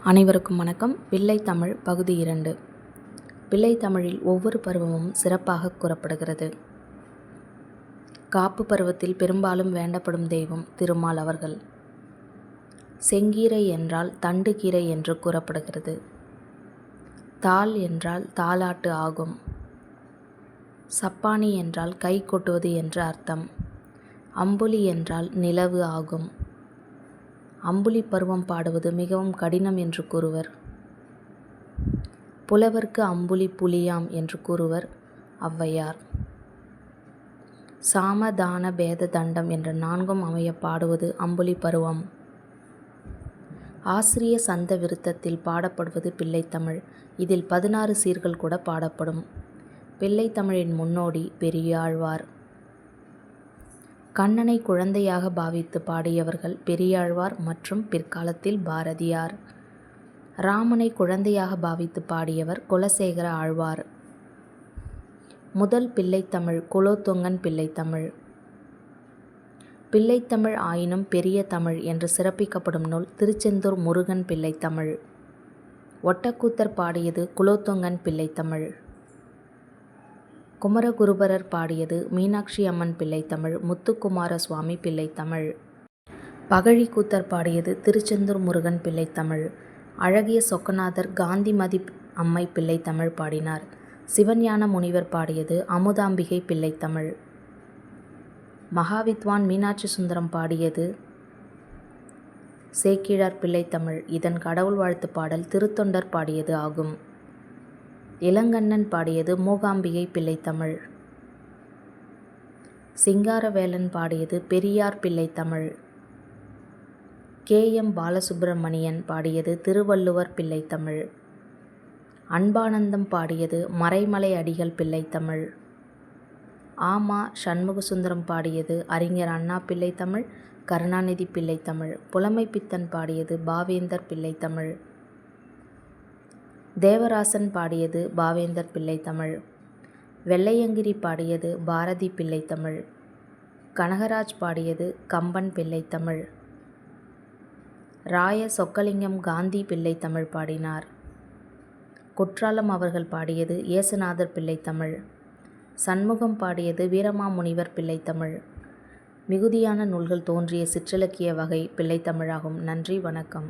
அனைவருக்கும் வணக்கம். பிள்ளைத்தமிழ் பகுதி 2. பிள்ளைத்தமிழில் ஒவ்வொரு பருவமும் சிறப்பாக கூறப்படுகிறது. காப்பு பருவத்தில் பெரும்பாலும் வேண்டப்படும் தெய்வம் திருமால் அவர்கள். செங்கீரை என்றால் தண்டு கீரை என்று கூறப்படுகிறது. தாள் என்றால் தாலாட்டு ஆகும். சப்பானி என்றால் கை கொட்டுவது என்று அர்த்தம். அம்புலி என்றால் நிலவு ஆகும். அம்புலி பருவம் பாடுவது மிகவும் கடினம் என்று கூறுவர். புலவர்க்கு அம்புலி புலியாம் என்று கூறுவர் ஔவையார். சாம தான பேத தண்டம் என்ற 4ம் அமைய பாடுவது அம்புலி பருவம். ஆசிரிய சந்த விருத்தத்தில் பாடப்படுவது பிள்ளைத்தமிழ். இதில் 16 சீர்கள் கூட பாடப்படும். பிள்ளைத்தமிழின் முன்னோடி பெரியாழ்வார். கண்ணனை குழந்தையாக பாவித்து பாடியவர்கள் பெரியாழ்வார் மற்றும் பிற்காலத்தில் பாரதியார். ராமனை குழந்தையாக பாவித்து பாடியவர் குலசேகர ஆழ்வார். முதல் பிள்ளைத்தமிழ் குலோத்துங்கன் பிள்ளைத்தமிழ். பிள்ளைத்தமிழ் ஆயினும் பெரிய தமிழ் என்று சிறப்பிக்கப்படும் நூல் திருச்செந்தூர் முருகன் பிள்ளைத்தமிழ். ஒட்டக்கூத்தர் பாடியது குலோத்துங்கன் பிள்ளைத்தமிழ். குமரகுருபரர் பாடியது மீனாட்சி அம்மன் பிள்ளைத்தமிழ் முத்துக்குமார சுவாமி பிள்ளைத்தமிழ். பகழிக்கூத்தர் பாடியது திருச்செந்தூர் முருகன் பிள்ளைத்தமிழ். அழகிய சொக்கநாதர் காந்திமதி அம்மை பிள்ளைத்தமிழ் பாடினார். சிவஞான முனிவர் பாடியது அமுதாம்பிகை பிள்ளைத்தமிழ். மகாவித்வான் மீனாட்சி சுந்தரம் பாடியது சேக்கிழார் பிள்ளைத்தமிழ். இதன் கடவுள் வாழ்த்து பாடல் திருத்தொண்டர் பாடியது ஆகும். இளங்கண்ணன் பாடியது மூகாம்பிகை பிள்ளைத்தமிழ். சிங்காரவேலன் பாடியது பெரியார் பிள்ளைத்தமிழ். கே.எம். பாலசுப்பிரமணியன் பாடியது திருவள்ளுவர் பிள்ளைத்தமிழ். அன்பானந்தம் பாடியது மறைமலை அடிகள் பிள்ளைத்தமிழ். ஆமா சண்முகசுந்தரம் பாடியது அறிஞர் அண்ணா பிள்ளைத்தமிழ் கருணாநிதி பிள்ளைத்தமிழ். புலமைப்பித்தன் பாடியது பாவேந்தர் பிள்ளைத்தமிழ். தேவராசன் பாடியது பாவேந்தர் பிள்ளைத்தமிழ். வெள்ளையங்கிரி பாடியது பாரதி பிள்ளைத்தமிழ். கனகராஜ் பாடியது கம்பன் பிள்ளைத்தமிழ். ராய சொக்கலிங்கம் காந்தி பிள்ளைத்தமிழ் பாடினார். குற்றாலம் அவர்கள் பாடியது இயேசுநாதர் பிள்ளைத்தமிழ். சண்முகம் பாடியது வீரமாமுனிவர் பிள்ளைத்தமிழ். மிகுதியான நூல்கள் தோன்றிய சிற்றிலக்கிய வகை பிள்ளைத்தமிழாகும். நன்றி, வணக்கம்.